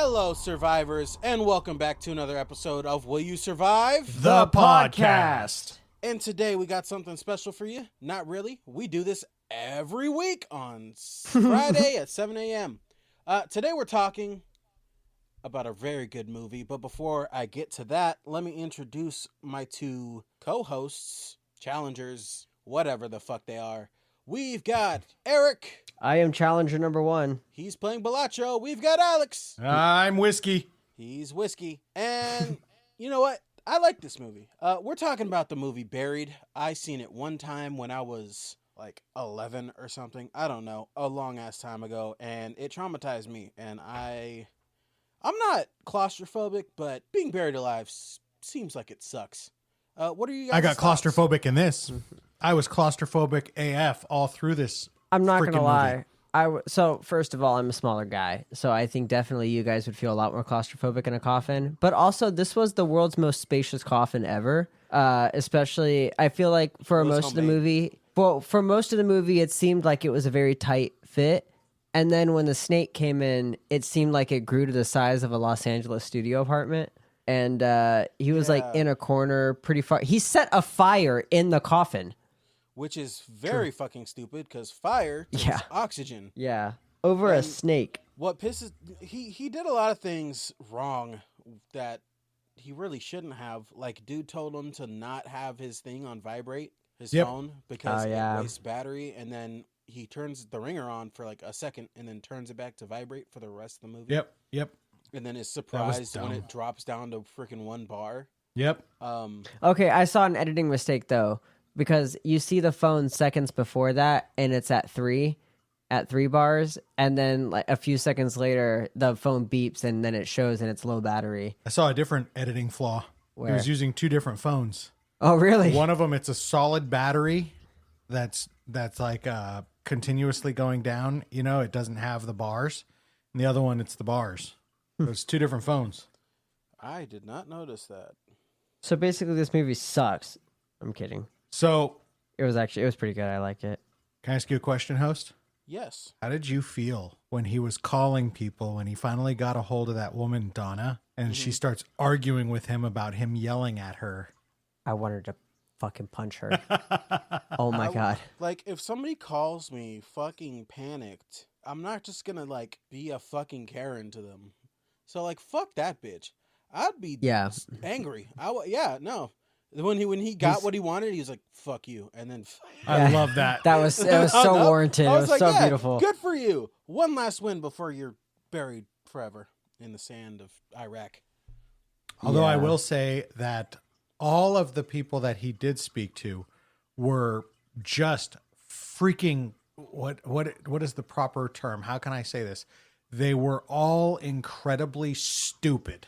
Hello, survivors, and welcome back to another episode of Will You Survive? The podcast. And today we got something special for you. Not really. We do this every week on Friday at 7 a.m. Today we're talking about a very good movie, but before I get to that, let me introduce my two co-hosts, challengers, whatever the fuck they are. We've got Eric. I am challenger number one. He's playing Balacho. We've got Alex. I'm Whiskey. He's Whiskey. And you know what? I like this movie. We're talking about the movie Buried. I seen it one time when I was like 11 or something. I don't know. A long ass time ago. And it traumatized me. And I'm not claustrophobic, but being buried alive seems like it sucks. What are you guys' I got thoughts? claustrophobic in this. I was claustrophobic AF all through this. I'm not going to freaking lie. movie. So first of all, I'm a smaller guy. So I think definitely you guys would feel a lot more claustrophobic in a coffin. But also this was the world's most spacious coffin ever. Especially, I feel like for most of the movie, it seemed like it was a very tight fit. And then when the snake came in, it seemed like it grew to the size of a Los Angeles studio apartment. And he was like in a corner pretty far. He set a fire in the coffin. Which is very fucking stupid because fire takes oxygen. Yeah. Over a snake. What pisses... He did a lot of things wrong that he really shouldn't have. Like, dude told him to not have his thing on vibrate, his phone, because it wastes battery. And then he turns the ringer on for like a second and then turns it back to vibrate for the rest of the movie. Yep. And then is surprised when it drops down to freaking 1 bar. Yep. Okay, I saw an editing mistake though, because you see the phone seconds before that and it's at 3 bars, and then like a few seconds later the phone beeps and then it shows and it's low battery. I saw a different editing flaw. Where? He was using 2 different phones. Oh, really? One of them, it's a solid battery that's like continuously going down. You know, it doesn't have the bars. And the other one, it's the bars. So it's 2 different phones. I did not notice that. So basically this movie sucks. I'm kidding. So It was pretty good. I liked it. can I ask you a question, host? Yes. How did you feel when he was calling people, when he finally got a hold of that woman, Donna, and she starts arguing with him about him yelling at her? I wanted to fucking punch her. Oh my God. Like, if somebody calls me fucking panicked, I'm not just gonna, like, be a fucking Karen to them. So, like, fuck that bitch. I'd be angry. No. When he got what he wanted, he was like, fuck you. And then... I love that. It was so warranted. It was like, so beautiful. Good for you. One last win before you're buried forever in the sand of Iraq. Although I will say that all of the people that he did speak to were just freaking... What is the proper term? How can I say this? They were all incredibly stupid.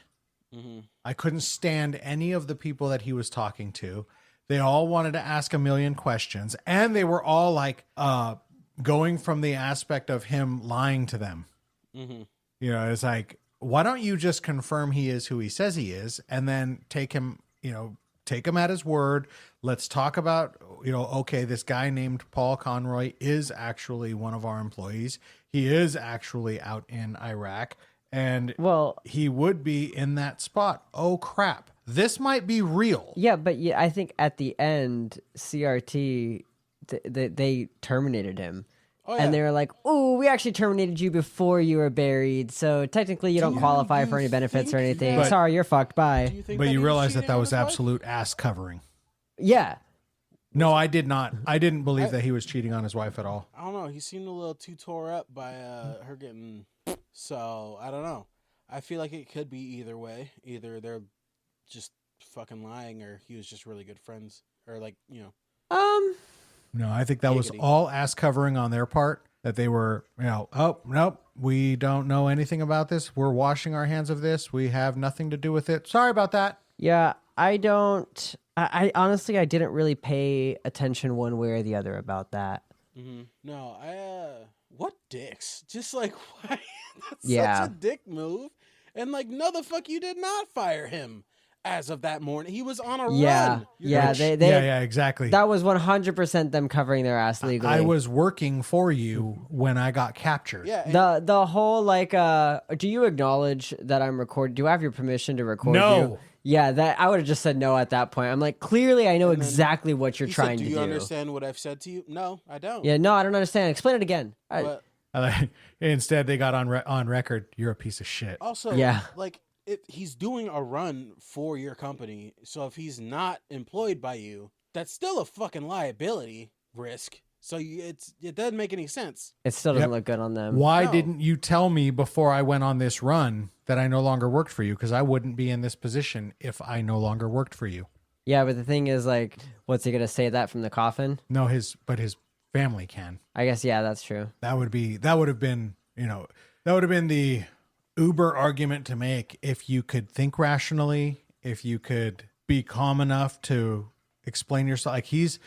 Mm-hmm. I couldn't stand any of the people that he was talking to. They all wanted to ask a million questions, and they were all like going from the aspect of him lying to them. Mm-hmm. You know, it's like, why don't you just confirm he is who he says he is, and then take him at his word. Let's talk about, okay, this guy named Paul Conroy is actually one of our employees. He is actually out in Iraq, and he would be in that spot. Oh, crap. This might be real. Yeah, but I think at the end, CRT, they terminated him. Oh, yeah. And they were like, "Oh, we actually terminated you before you were buried, so technically you don't qualify for any benefits or anything. Sorry, you're fucked. Bye." But you realize that was absolute ass covering. Yeah. No, I did not. I didn't believe that he was cheating on his wife at all. I don't know. He seemed a little too tore up by her getting... So, I don't know. I feel like it could be either way. Either they're just fucking lying or he was just really good friends. Or like, No, I think that was all ass covering on their part. That they were, oh, nope, we don't know anything about this. We're washing our hands of this. We have nothing to do with it. Sorry about that. Yeah, I honestly, I didn't really pay attention one way or the other about that. Mm-hmm. No, what dicks? Just like, why? That's such a dick move. And like, no, the fuck, you did not fire him as of that morning. He was on a Yeah, run. yeah, Which- they yeah, exactly. That was 100% them covering their ass legally. I was working for you when I got captured. Yeah. And the whole like do you acknowledge that I'm recording? Do I have your permission to record you? No. Yeah, that I would have just said no at that point. I'm like, clearly I know And then exactly what you're he trying said, to do do. you understand what I've said to you? No, I don't. Yeah, no, I don't understand. Explain it again. But Instead, they got on record. You're a piece of shit. also, Yeah. like, he's doing a run for your company. So if he's not employed by you, that's still a fucking liability risk. So it doesn't make any sense. It still doesn't Yep. look good on them. Why No. didn't you tell me before I went on this run that I no longer worked for you? Because I wouldn't be in this position if I no longer worked for you. Yeah, but the thing is, like, what's he gonna say that from the coffin? No, his family can. I guess yeah, that's true. That would have been the uber argument to make if you could think rationally, if you could be calm enough to explain yourself. Like he's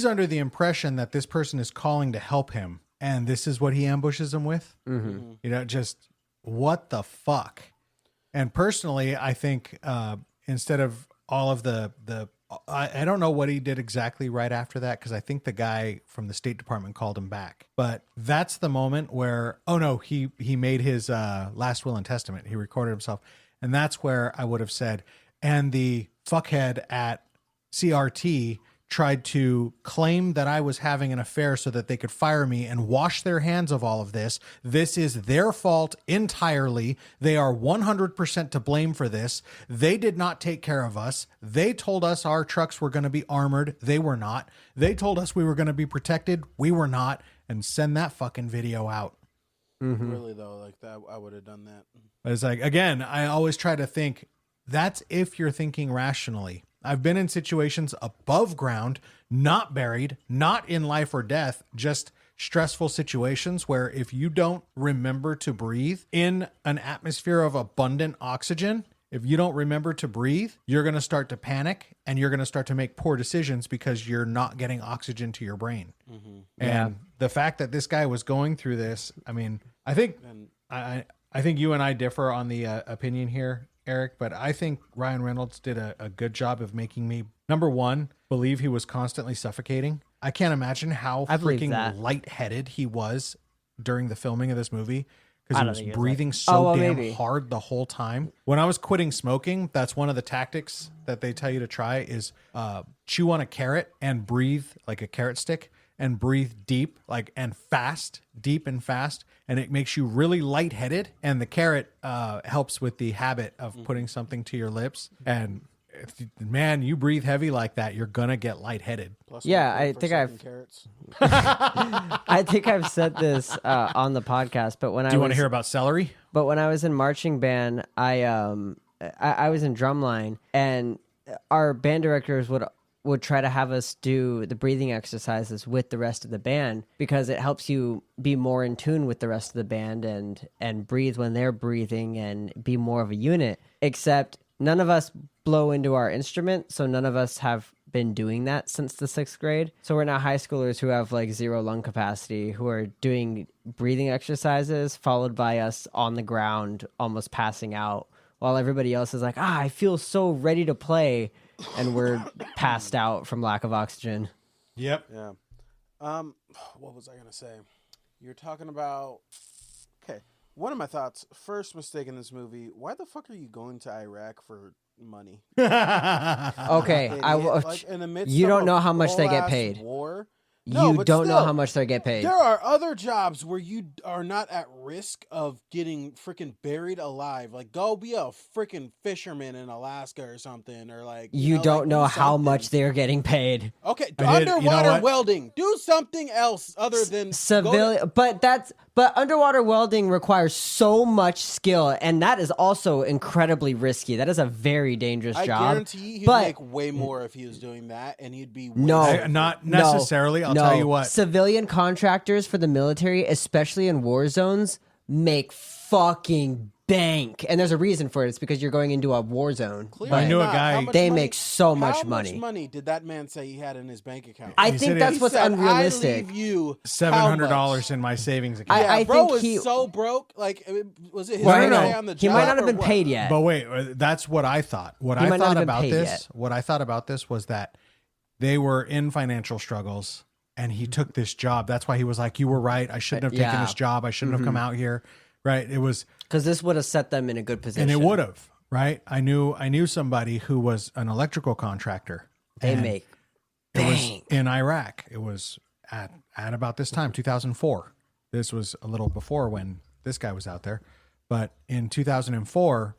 under the impression that this person is calling to help him, and this is what he ambushes him with. Mm-hmm. Just what the fuck. And personally, I think instead of all of the I don't know what he did exactly right after that, because I think the guy from the State Department called him back. But that's the moment where, oh no, he made his last will and testament. He recorded himself. And that's where I would have said, and the fuckhead at CRT tried to claim that I was having an affair so that they could fire me and wash their hands of all of this. This is their fault entirely. They are 100% to blame for this. They did not take care of us. They told us our trucks were going to be armored. They were not. They told us we were going to be protected. We were not. And send that fucking video out. Really, though, like that, I would have done that. But it's like, again, I always try to think that's if you're thinking rationally. I've been in situations above ground, not buried, not in life or death, just stressful situations where if you don't remember to breathe in an atmosphere of abundant oxygen, if you don't remember to breathe, you're going to start to panic and you're going to start to make poor decisions because you're not getting oxygen to your brain. And the fact that this guy was going through this, I mean, I think you and I differ on the opinion here, Eric, but I think Ryan Reynolds did a good job of making me, number one, believe he was constantly suffocating. I can't imagine how freaking lightheaded he was during the filming of this movie, because he was breathing so damn hard the whole time. When I was quitting smoking, that's one of the tactics that they tell you to try is chew on a carrot and breathe like a carrot stick and breathe deep, and fast, deep and fast. And it makes you really lightheaded. And the carrot helps with the habit of putting something to your lips. And man, you breathe heavy like that, you're going to get lightheaded. Yeah, I think I've said this on the podcast, but Do you want to hear about celery? But when I was in marching band, I was in drumline, and our band directors would try to have us do the breathing exercises with the rest of the band, because it helps you be more in tune with the rest of the band and breathe when they're breathing and be more of a unit. Except none of us blow into our instrument, so none of us have been doing that since the 6th grade. So we're now high schoolers who have like zero lung capacity, who are doing breathing exercises, followed by us on the ground almost passing out, while everybody else is like, I feel so ready to play, and we're passed out from lack of oxygen. Yep. Yeah. What was I going to say? You're talking about... Okay. One of my thoughts, first mistake in this movie, why the fuck are you going to Iraq for money? Okay, In the midst you of don't a know how much they get full-ass paid. War? No, you don't know still, how much they get paid. There are other jobs where you are not at risk of getting freaking buried alive. Like, go be a freaking fisherman in Alaska or something, or like you don't know how much they're getting paid. Okay, underwater welding. Do something else other than civilian. But underwater welding requires so much skill, and that is also incredibly risky. That is a very dangerous job. I guarantee he'd make way more if he was doing that, and he'd be not necessarily. I'll tell you what. Civilian contractors for the military, especially in war zones, make fucking bank, and there's a reason for it. It's because you're going into a war zone. Clearly I knew a not. guy- How much They money- make so much money. How much money did that man say he had in his bank account? I He think said that's he what's said, unrealistic. I leave you $700 in my savings account. Yeah, I bro think was so broke. Like, was it his Well, first no, day no. on the He job might not have or been what? paid yet. But wait, that's what I thought. What He I might not thought have been about paid this, yet. what I thought about this was that they were in financial struggles and he took this job. That's why he was like, you were right. I shouldn't have taken Yeah. this job. I shouldn't have come out here. Right. It was, Because this would have set them in a good position. and it would have, right? I knew somebody who was an electrical contractor. They and make it was bank. in Iraq. It was at about this time, 2004. This was a little before when this guy was out there. But in 2004,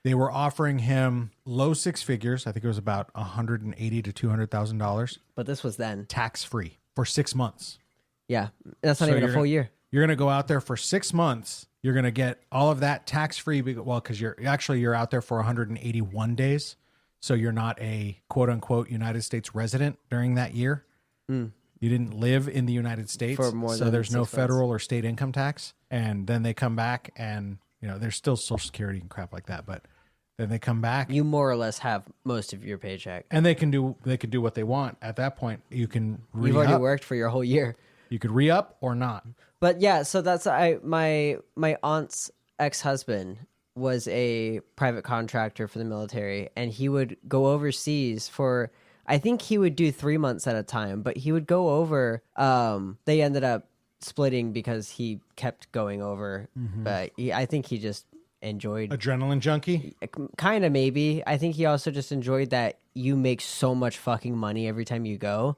they were offering him low six figures. I think it was about $180,000 to $200,000 But this was then. tax free for 6 months. Yeah. That's not So even a you're full gonna- year. You're going to go out there for 6 months. You're going to get all of that tax free. Well, because you're out there for 181 days. So you're not a quote unquote United States resident during that year. You didn't live in the United States. For more so than there's no 6 months. federal or state income tax. And then they come back and, there's still Social Security and crap like that. But then they come back You more or less have most of your paycheck. and they can do what they want. At that point, you can You've already re-up. worked for your whole year. You could re-up or not. But yeah, so that's my aunt's ex-husband was a private contractor for the military, and he would go overseas for, I think he would do 3 months at a time, but he would go over. They ended up splitting because he kept going over, but I think he just enjoyed Adrenaline junkie. kind of maybe. I think he also just enjoyed that you make so much fucking money every time you go,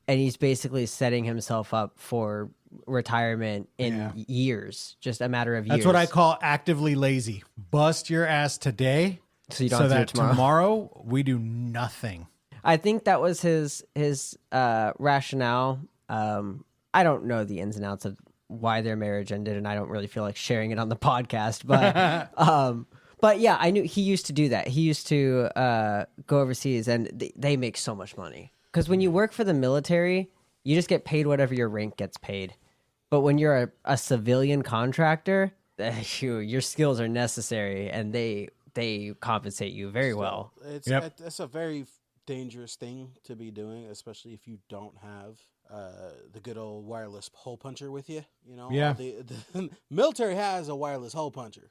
and he's basically setting himself up for retirement in years, just a matter of years. That's what I call actively lazy. Bust your ass today So you don't have to do that it tomorrow. tomorrow we do nothing. I think that was his rationale. I don't know the ins and outs of why their marriage ended, and I don't really feel like sharing it on the podcast. But yeah, I knew he used to do that. He used to go overseas, and they make so much money because when you work for the military, you just get paid whatever your rank gets paid. But when you're a civilian contractor, your skills are necessary, and they compensate you very well. It's a very dangerous thing to be doing, especially if you don't have the good old wireless hole puncher with you. Yeah. The military has a wireless hole puncher.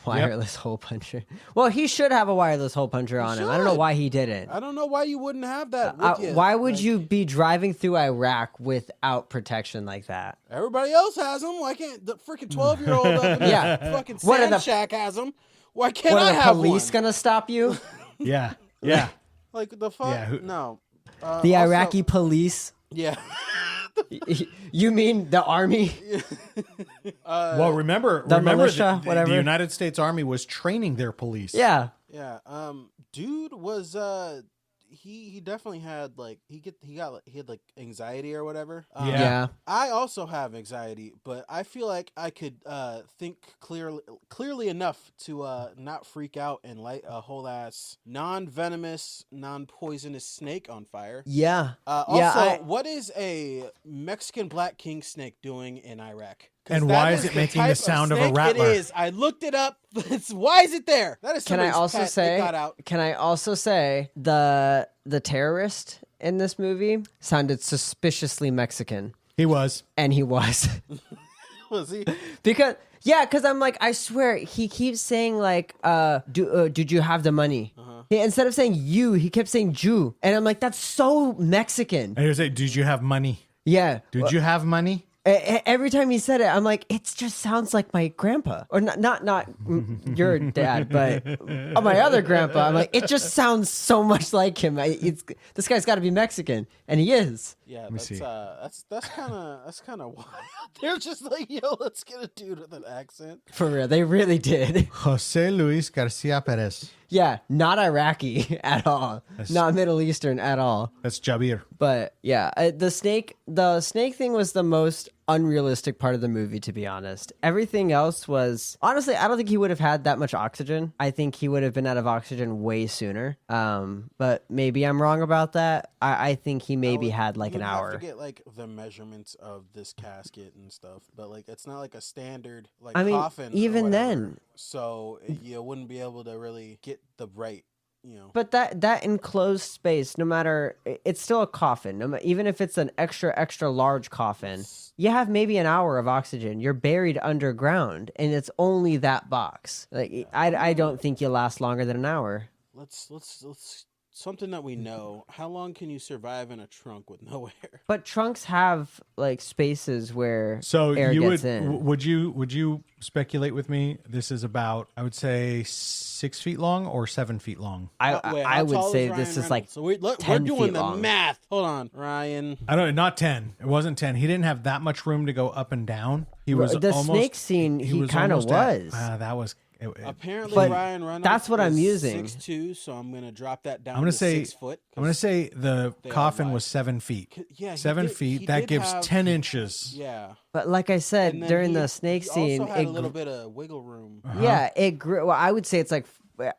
Wireless hole puncher. Well, he should have a wireless hole puncher on him. I don't know should. why he didn't. I don't know why you wouldn't have that with you. Why would Like, you be driving through Iraq without protection like that? Everybody else has them. Why can't the freaking 12-year-old up in the Yeah. fucking What are sand the- shack has them? Why can't What I are the have police one? gonna stop you? Yeah. Yeah. Like the fuck? Yeah, No. The Also- Iraqi police? Yeah. You mean the army? Well, remember militia, the whatever. United States Army was training their police. Yeah. Yeah. Dude was he definitely had like he had like anxiety or whatever. Yeah. I also have anxiety, but I feel like I could think clearly enough to not freak out and light a whole ass non-venomous, non-poisonous snake on fire. Yeah. Also, what is a Mexican black king snake doing in Iraq? 'Cause And that why is it the making type the sound of a snake rattler? It is. I looked it up. Why is it there? That is Can I somebody's also pet. say? It got out. Can I also say the terrorist in this movie sounded suspiciously Mexican, He was. and he was. Was he? Because I'm like, I swear he keeps saying like, did you have the money? Instead of saying you, he kept saying Jew, and I'm like, that's so Mexican. And he was like, did you have money? Yeah. Did you have money? Every time he said it, I'm like, it just sounds like my grandpa, or not your dad, but my other grandpa. I'm like, it just sounds so much like him. This guy's got to be Mexican, and he is. Yeah, me see. that's kind of wild. They're just like, yo, let's get a dude with an accent. For real, they really did. Jose Luis Garcia Perez. Yeah, not Iraqi at all, not Middle Eastern at all. That's Jabir. But yeah, the snake thing was the most unrealistic part of the movie, to be honest. Everything else was, honestly, I don't think he would have had that much oxygen. I think he would have been out of oxygen way sooner. But maybe I'm wrong about that. I think he maybe had like an hour. You have to get like the measurements of this casket and stuff, but like it's not like a standard like coffin. Even then, so you wouldn't be able to really get the right. But that enclosed space, no matter, it's still a coffin. Even if it's an extra large coffin, you have maybe an hour of oxygen. You're buried underground, and it's only that box. Like I don't think you last longer than an hour. Let's something that we know. How long can you survive in a trunk with no air? But trunks have like spaces where so air you gets in. Would you speculate with me? This is about, I would say, 6 feet long or 7 feet long. I would say this is like so we're 10 doing feet the long. math. Hold on, Ryan. I don't know, not 10. It wasn't 10. He didn't have that much room to go up and down. He was the almost, snake scene. He kind of was. That was. Apparently, but Ryan Reynolds. That's what I'm using. 6'2", so I'm gonna drop that down. I'm gonna to say 6 foot. I'm gonna say the coffin was 7 feet. Yeah, 7 feet. That gives 10 inches. Yeah. But like I said, during the snake scene, also had a little bit of wiggle room. Yeah, it grew. Well, I would say it's like,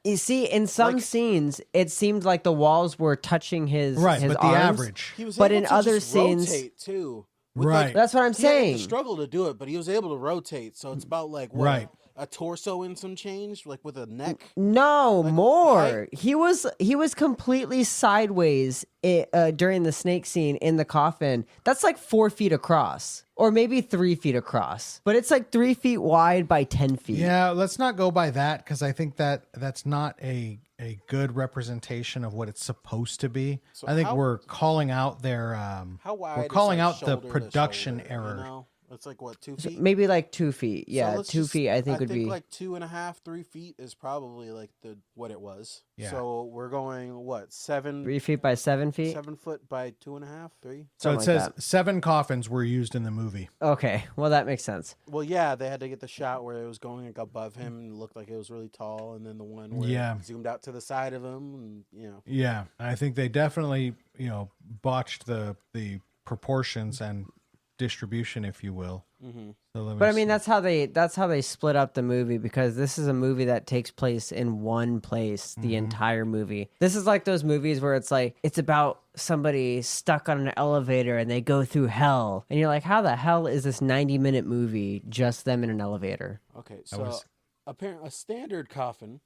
you see, in some scenes, it seemed like the walls were touching his his but arms. the average. He was But able in to other just scenes, rotate too. Right. That's what I'm He had saying. to struggle to do it, but he was able to rotate. So it's about like what, Right. a torso and some change, like with a neck. No, more. I- He was completely sideways during the snake scene in the coffin. That's like 4 feet across, or maybe 3 feet across. But it's like 3 feet wide by 10 feet. Yeah, let's not go by that, because I think that's not a good representation of what it's supposed to be. So I think how- we're calling out their How wide? we're is, calling like, out the shoulder to production shoulder, error. You know? It's like what, 2 feet? Maybe like 2 feet. Yeah, So let's 2 just- feet. I think would be like 2.5, 3 feet is probably like what it was. Yeah. So we're going what 7 3 feet by 7 feet. 7 foot by 2.5, 3. So Something it like says that. 7 coffins were used in the movie. Okay, well that makes sense. Well, yeah, they had to get the shot where it was going like above him and it looked like it was really tall, and then the one where it zoomed out to the side of him, and Yeah, I think they definitely botched the proportions and distribution, if you will. Mm-hmm. So But I mean, that's how they split up the movie, because this is a movie that takes place in one place the entire movie. This is like those movies where it's like it's about somebody stuck on an elevator and they go through hell, and you're like, how the hell is this 90-minute movie just them in an elevator? Okay, so apparently a standard coffin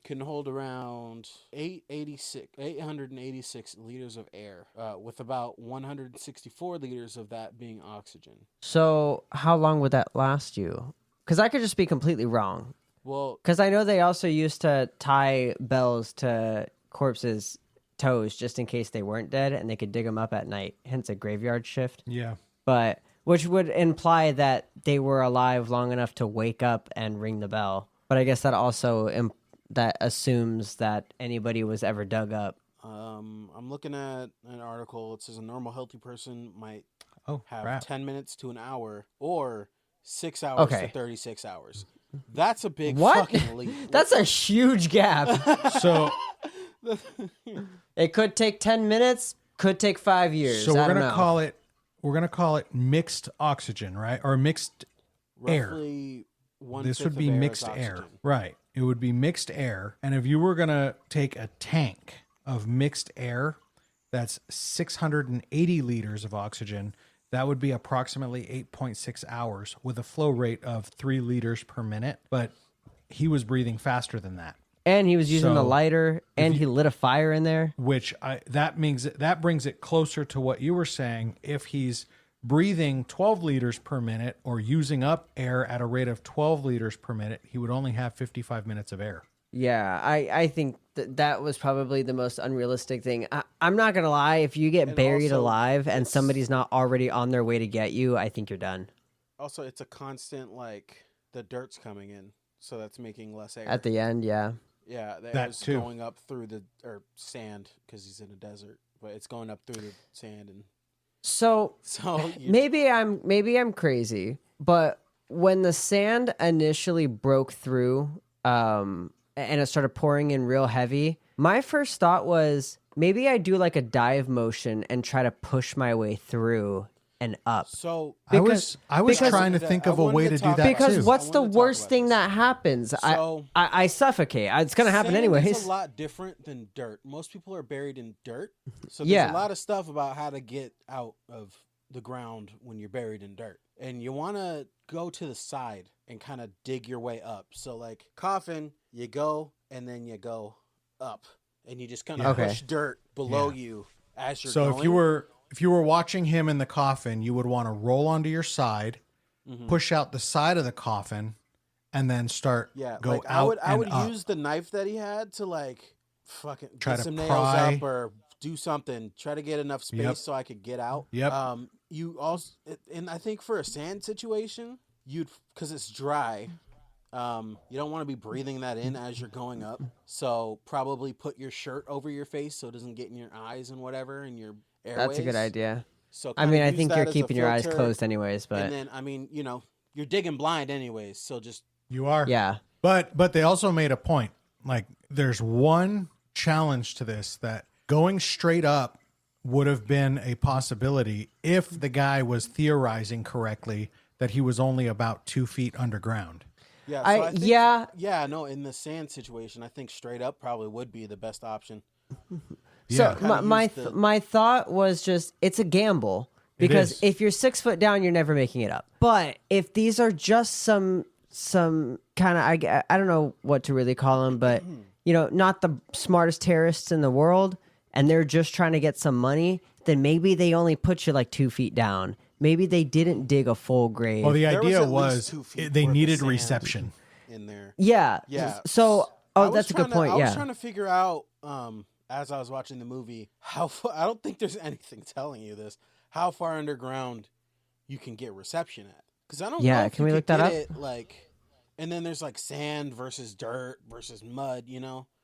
can hold around 886 liters of air, with about 164 liters of that being oxygen. So how long would that last you? Because I could just be completely wrong. Well, Because I know they also used to tie bells to corpses' toes just in case they weren't dead, and they could dig them up at night. Hence a graveyard shift. Yeah. But which would imply that they were alive long enough to wake up and ring the bell. But I guess that also that assumes that anybody was ever dug up. I'm looking at an article. It says a normal healthy person might have crap. 10 minutes to an hour, or 6 hours to 36 hours. That's a big What? fucking leap. That's a huge gap. So It could take 10 minutes, could take 5 years. so I we're don't gonna know. call it mixed oxygen, right? Or mixed air. Roughly This would 1/5 be of air mixed is air. oxygen. Right. It would be mixed air. And if you were going to take a tank of mixed air, that's 680 liters of oxygen. That would be approximately 8.6 hours with a flow rate of 3 liters per minute. But he was breathing faster than that. And he was using the So, lighter, and he lit a fire in there. Which that brings it closer to what you were saying. If he's breathing 12 liters per minute or using up air at a rate of 12 liters per minute, he would only have 55 minutes of air. Yeah, I think that was probably the most unrealistic thing. I'm not going to lie. If you get buried also, alive and somebody's not already on their way to get you, I think you're done. Also, it's a constant, like, the dirt's coming in, so that's making less air. At the end, yeah. Yeah, That air's too. going up through sand, because he's in a desert, but it's going up through the sand, and So so maybe I'm crazy, but when the sand initially broke through, and it started pouring in real heavy, my first thought was maybe I do like a dive motion and try to push my way through and up. So I was trying to think of a way to do that because too. what's the I wanted to talk worst about thing this. that happens? So- I suffocate. It's gonna happen Sand anyways. is a lot different than dirt. Most people are buried in dirt. So there's Yeah. a lot of stuff about how to get out of the ground when you're buried in dirt. And you want to go to the side and kind of dig your way up. So like coffin, you go and then you go up. And you just kind of Okay. push dirt below you as you're So going. if you were watching him in the coffin, you would want to roll onto your side, push out the side of the coffin, and then start go like out I would up. use the knife that he had to like fucking Try get to some nails pry. up or do something. Try to get enough space Yep. so I could get out. Yep. You also, and I think for a sand situation, because it's dry. You don't want to be breathing that in as you're going up. So probably put your shirt over your face so it doesn't get in your eyes and whatever and your airways. That's a good idea. So I mean, I use think that you're as a keeping your eyes filter. closed anyways, but And then, I mean, you're digging blind anyways. So just You are. yeah. But they also made a point. Like there's one challenge to this that going straight up would have been a possibility if the guy was theorizing correctly that he was only about 2 feet underground. yeah. So I think, yeah. Yeah, no, in the sand situation, I think straight up probably would be the best option. So Yeah. my thought was just it's a gamble It because is. if you're 6 foot down, you're never making it up. But if these are just some kind of I don't know what to really call them, but not the smartest terrorists in the world, and they're just trying to get some money, then maybe they only put you like 2 feet down. Maybe they didn't dig a full grave. Well, the There idea at least was 2 feet they worth of needed sand reception. in there. yeah. Yeah. So I was that's a good trying to- point. I was Yeah. trying to figure out, as I was watching the movie, I don't think there's anything telling you this, how far underground you can get reception at. Because I don't know if can you we could look that get up? it, like, and then there's like sand versus dirt versus mud,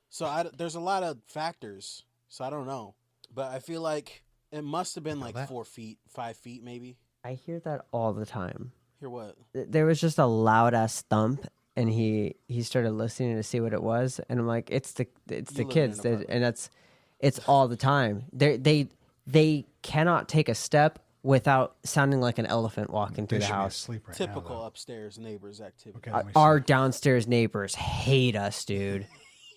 So there's a lot of factors. So I don't know. But I feel like it must have been like that. 4 feet, 5 feet maybe. I hear that all the time. Hear what? There was just a loud ass thump, and he started listening to see what it was, and I'm like, it's the live in kids, an apartment. and it's all the time. They cannot take a step without sounding like an elephant walking through They the should be house. asleep right Typical now, upstairs neighbors activity. though. Okay, let me see. Our downstairs neighbors hate us, dude.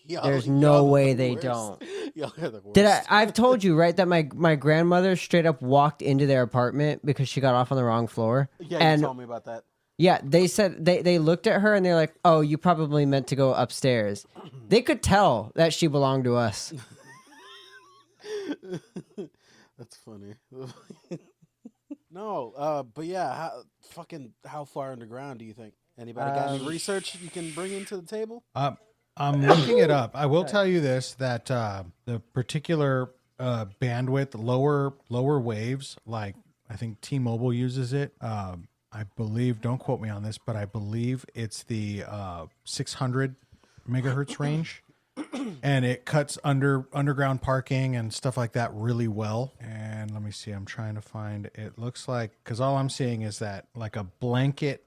Y'all- There's y'all no are the way they worst. don't. Y'all are the worst. Did I've told you, right, that my grandmother straight up walked into their apartment because she got off on the wrong floor. Yeah, and you told me about that. yeah, they said they looked at her and they're like, "Oh, you probably meant to go upstairs." They could tell that she belonged to us. That's funny. No, but yeah, how far underground do you think? Anybody got any research you can bring into the table? I'm looking it up. I will tell you this, that the particular bandwidth, lower waves, like I think T-Mobile uses it. I believe, don't quote me on this, but I believe it's the 600 megahertz range. And it cuts underground parking and stuff like that really well. And let me see, I'm trying to find, it looks like, because all I'm seeing is that like a blanket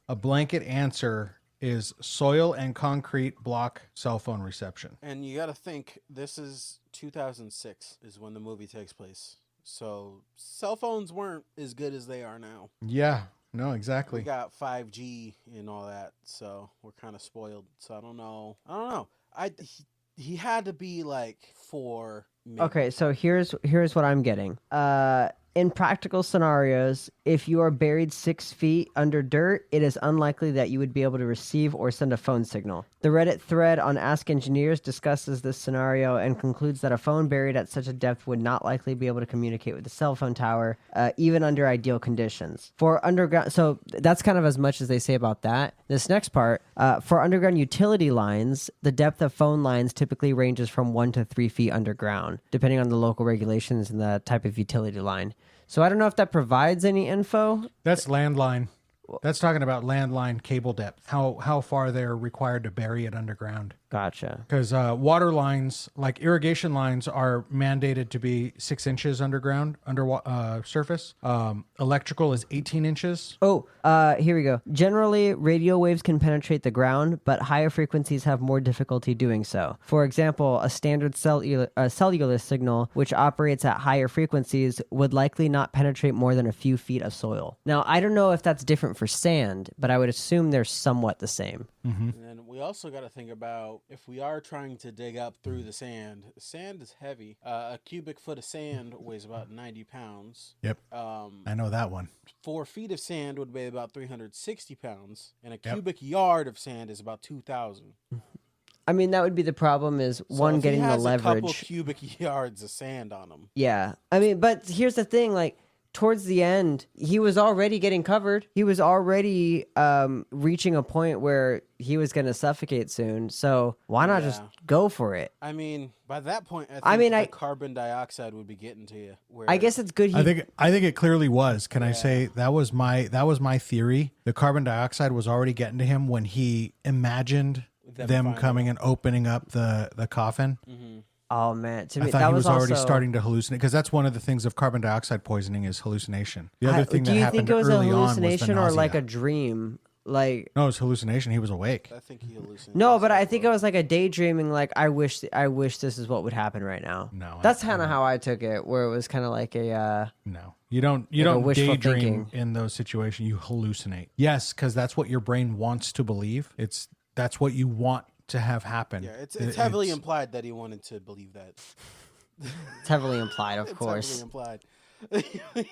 answer is soil and concrete block cell phone reception. And you got to think this is 2006 is when the movie takes place. So cell phones weren't as good as they are now. Yeah, no, We exactly. got 5G and all that, so we're kind of spoiled. So I don't know. He had to be like 4. Maybe. Okay, so here's what I'm getting. In practical scenarios, if you are buried 6 feet under dirt, it is unlikely that you would be able to receive or send a phone signal. The Reddit thread on Ask Engineers discusses this scenario and concludes that a phone buried at such a depth would not likely be able to communicate with the cell phone tower, even under ideal conditions. For underground, so that's kind of as much as they say about that. This next part, for underground utility lines, the depth of phone lines typically ranges from 1 to 3 feet underground, depending on the local regulations and the type of utility line. So I don't know if that provides any info. That's landline. That's talking about landline cable depth, how far they're required to bury it underground. Gotcha. Because water lines, like irrigation lines, are mandated to be 6 inches underground, under surface. Electrical is 18 inches. Oh, here we go. Generally, radio waves can penetrate the ground, but higher frequencies have more difficulty doing so. For example, a standard cellular signal, which operates at higher frequencies, would likely not penetrate more than a few feet of soil. Now, I don't know if that's different for sand, but I would assume they're somewhat the same. Mm-hmm. And then we also got to think about if we are trying to dig up through the sand is heavy. A cubic foot of sand weighs about 90 pounds. Yep. I know that one. 4 feet of sand would weigh about 360 pounds, and a cubic yard of sand is about 2,000. I mean, that would be the problem is one, getting the leverage. A couple cubic yards of sand on him. Yeah. I mean, but here's the thing, like, towards the end, he was already getting covered. He was already reaching a point where he was going to suffocate soon. So why not just go for it? I mean, by that point, I think the carbon dioxide would be getting to you. I guess it's good. I think it clearly was. Can I say that was my theory? The carbon dioxide was already getting to him when he imagined them coming and opening up the coffin. Mm-hmm. Oh man, to me, I thought that he was already also starting to hallucinate, because that's one of the things of carbon dioxide poisoning is hallucination. The other thing that happened do you think it was early a on was the hallucination or nausea. like a dream? Like No, it was hallucination. He was awake. I think he hallucinated. no, but I think it was like a daydreaming. Like I wish this is what would happen right now. No, that's kind of how I took it, where it was kind of like a No, you don't wishful daydream thinking. in those situations. You hallucinate. Yes, because that's what your brain wants to believe. That's what you want to have happen. Yeah, it's heavily implied that he wanted to believe that. It's heavily implied, of course. Heavily implied.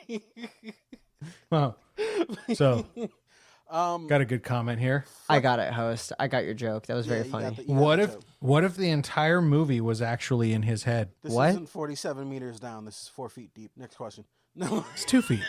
Well, so got a good comment here. I got it, host. I got your joke. That was very funny. What if the entire movie was actually in his head? This What? isn't 47 meters down. This is 4 feet deep. Next question. No, It's 2 feet.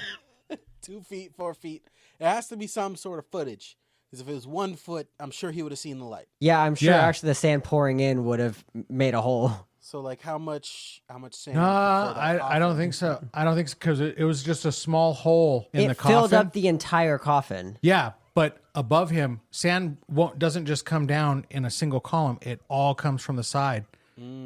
2 feet, 4 feet. It has to be some sort of footage. Because if it was 1 foot, I'm sure he would have seen the light. Yeah, I'm sure. Yeah. Actually, the sand pouring in would have made a hole. So, like, how much sand? No, would fill that I coffin? don't think so. I don't think so, because it was just a small hole in the It coffin. filled up the entire coffin. Yeah, but above him, sand doesn't just come down in a single column. It all comes from the side.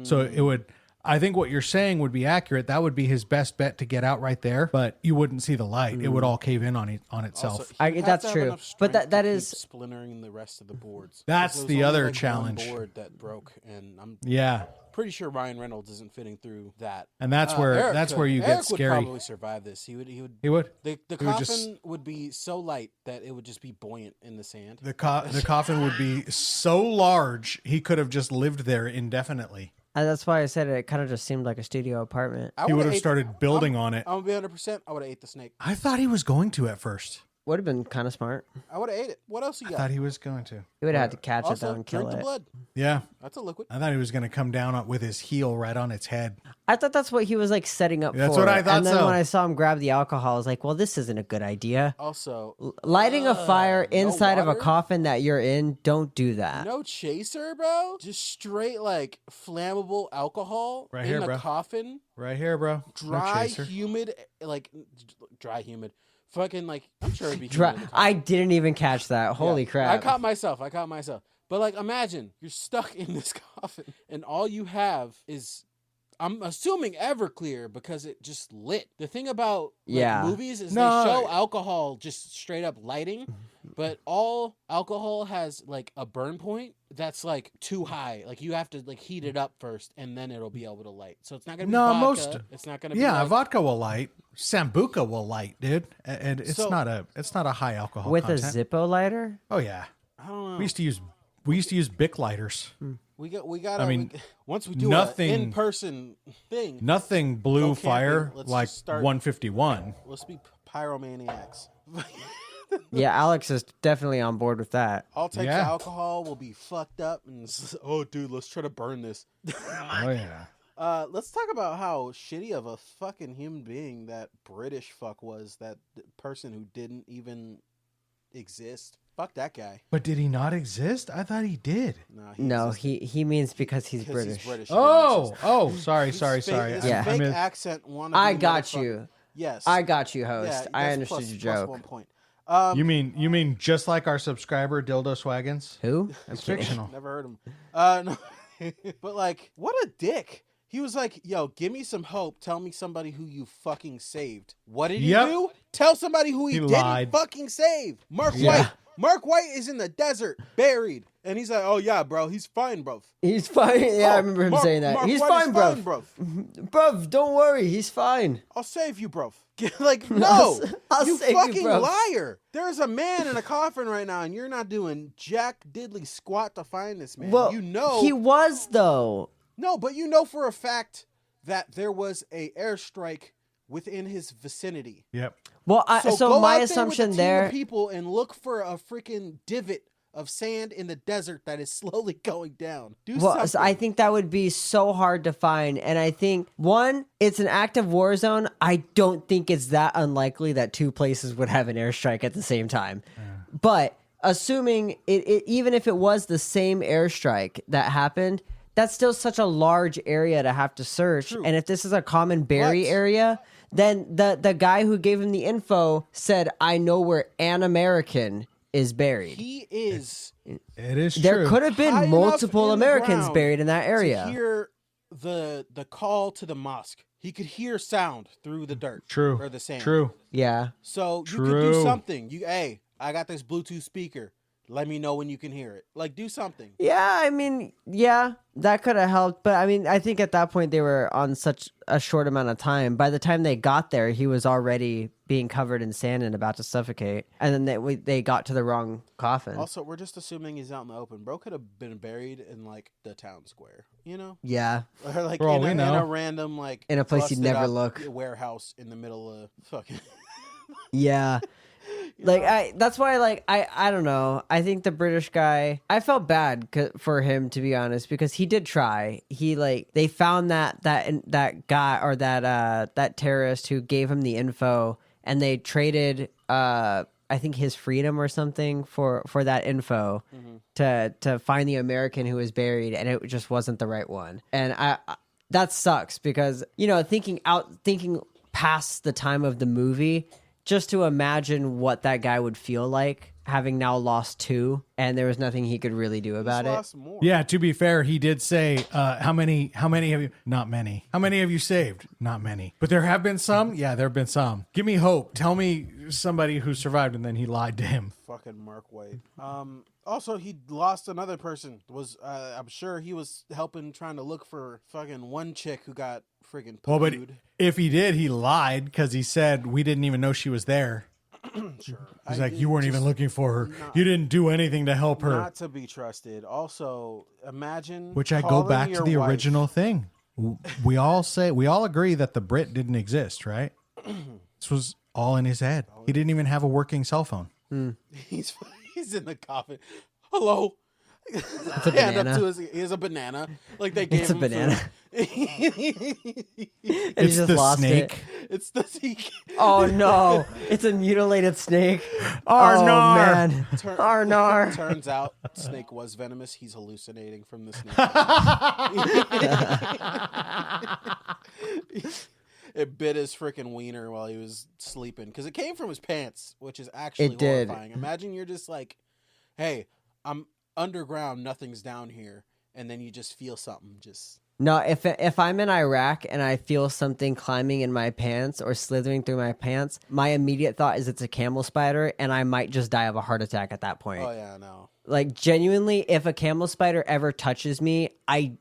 So it would. I think what you're saying would be accurate. That would be his best bet to get out right there. But you wouldn't see the light. It would all cave in on itself. Also, he would have that's to have true. enough But strength that to is- keep splintering the rest of the boards. That's There was the only, other like, one challenge. board that broke, and I'm Yeah, pretty sure Ryan Reynolds isn't fitting through that. and that's where Eric you Eric get scary. would probably survive this. He would. He would. The would coffin just- would be so light that it would just be buoyant in the sand. The coffin would be so large he could have just lived there indefinitely. That's why I said it kind of just seemed like a studio apartment. I He would would've have ate- started building on it. I'm gonna be 100%. I would have ate the snake. I thought he was going to at first. Would have been kind of smart. I would have ate it. What else you I got? thought he was going to. He would have had to catch it Also, though and kill drink the it. blood. Yeah, That's a liquid. I thought he was going to come down with his heel right on its head. I thought that's what he was like setting up That's for. what I thought And then so. when I saw him grab the alcohol, I was like, well, this isn't a good idea. Also, Lighting a fire inside of a water? coffin that you're in, don't do that. no chaser, bro. Just straight like flammable alcohol Right in here, a bro. coffin. Right here, bro. No Dry, chaser. humid, like dry, humid. Fucking like I'm sure it'd be Dry- humid in the I didn't even catch that. Holy Yeah. crap. I caught myself. But like, imagine you're stuck in this coffin, and all you have is, I'm assuming Everclear because it just lit. The thing about movies is No. they show alcohol just straight up lighting, but all alcohol has like a burn point that's like too high. Like you have to like heat it up first, and then it'll be able to light. So it's not gonna be vodka. It's not gonna be like, vodka will light. Sambuca will light, dude, and it's So- not a high alcohol With content. a Zippo lighter? Oh yeah, I don't know. we used to use Bic lighters. We got. I mean, once we do nothing- an in-person thing, Nothing blew Go camping. fire Let's like just start- 151. let's be pyromaniacs. Yeah, Alex is definitely on board with that. All types Yeah. of alcohol will be fucked up, and oh, dude, let's try to burn this. Oh yeah. Let's talk about how shitty of a fucking human being that British fuck was. That person who didn't even exist. Fuck that guy. But did he not exist? I thought he did. No, existed he means because he's because British. He's British. Oh, sorry. His fake Yeah. fake I mean, accent. I got you. Yes, I got you, host. Yeah, I that's understood plus- your plus joke. 1 point. You mean just like our subscriber Dildo Swaggins? Who? It's fictional. Never heard him. No. But like, what a dick. He was like, yo, give me some hope. Tell me somebody who you fucking saved. What did he do? Tell somebody who he didn't lied. fucking save. Mark White. Mark White is in the desert, buried. And he's like, oh yeah, bro, he's fine, bro. He's fine. Yeah, I remember him saying that. Mark He's White fine, bro. Bruv, don't worry. He's fine. I'll save you, bro. Like, no. I'll you save fucking you, bro. liar. There's a man in a coffin right now, and you're not doing jack diddly squat to find this man. Well, you know. he was, though. No, but you know for a fact that there was a airstrike within his vicinity. Yep. Well, so go my out assumption there with a there. team of people and look for a freaking divot of sand in the desert that is slowly going down. Do something. I think that would be so hard to find. And I think, one, it's an active war zone. I don't think it's that unlikely that two places would have an airstrike at the same time. But assuming even if it was the same airstrike that happened, that's still such a large area to have to search. True. And if this is a common bury area, then the guy who gave him the info said, I know where an American is buried. He is. It is true. There could have high been enough multiple in the Americans ground buried in that area. To hear the call to the mosque. He could hear sound through the dirt. True. Or the sand. True. Yeah. So you could do True. something. Hey, I got this Bluetooth speaker. Let me know when you can hear it. Like, do something. Yeah, I mean, yeah, that could have helped. But I mean, I think at that point they were on such a short amount of time. By the time they got there, he was already being covered in sand and about to suffocate. And then they got to the wrong coffin. Also, we're just assuming he's out in the open. Bro could have been buried in, like, the town square, you know? Yeah. Or, like, For all we in know. a random, like... In a place you'd busted never up look. warehouse in the middle of fucking... Yeah. That's why, like, I don't know. I think the British guy, I felt bad for him, to be honest, because he did try. They found that guy or that terrorist who gave him the info, and they traded, I think his freedom or something for that info to find the American who was buried, and it just wasn't the right one. And that sucks because, you know, thinking past the time of the movie, just to imagine what that guy would feel like having now lost two, and there was nothing he could really do about it. Lost more. Yeah, to be fair, he did say, how many have you, not many. How many have you saved? Not many. But there have been some? Yeah, there have been some. Give me hope. Tell me somebody who survived, and then he lied to him. Fucking Mark White. Also, he lost another person. I'm sure he was trying to look for fucking one chick who got friggin' Well, but pooed. if he did, he lied because he said we didn't even know she was there. Sure. He's like, you weren't even looking for her. You didn't do anything to help her. Not to be trusted. Also, imagine. Which I go calling back to your the wife- original thing. We all agree that the Brit didn't exist, right? This was all in his head. He didn't even have a working cell phone. He's in the coffin. Hello. It's a Hand up banana. to he has a banana. Like they gave It's a him banana. food. And he It's just the lost snake. It's the Oh no, it's a mutilated snake. Arnar. Oh man, Arnar. Turns out snake was venomous. He's hallucinating from the snake. It bit his freaking wiener while he was sleeping because it came from his pants, which is actually It did. horrifying. Imagine you're just like, hey, I'm underground, nothing's down here, and then you just feel something just... No, if I'm in Iraq and I feel something climbing in my pants or slithering through my pants, my immediate thought is it's a camel spider, and I might just die of a heart attack at that point. Oh yeah, no. Like genuinely, if a camel spider ever touches me, I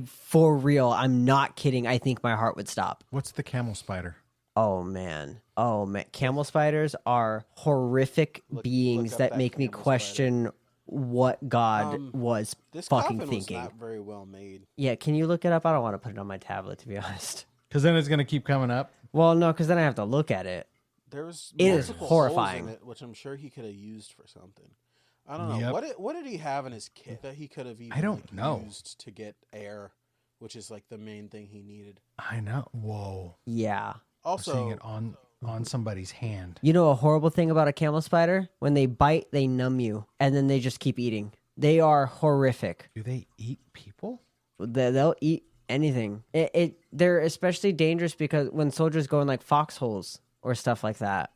for real, I'm not kidding. I think my heart would stop. What's the camel spider? Oh man, camel spiders are horrific beings look up that that make me camel question what God was This fucking coffin thinking. was not very well made. Yeah, can you look it up? I don't want to put it on my tablet, to be honest. Because then it's going to keep coming up. Well, no, because then I have to look at it. There's It is multiple horrifying. holes in it, which I'm sure he could have used for something. I don't know. Yep. What did he have in his kit that he could have even I don't know. used to get air, which is like the main thing he needed. I know. Whoa. Yeah. I'm seeing Also, it on somebody's hand. You know a horrible thing about a camel spider? When they bite, they numb you, and then they just keep eating. They are horrific. Do they eat people? They'll eat anything. They're especially dangerous because when soldiers go in like foxholes or stuff like that.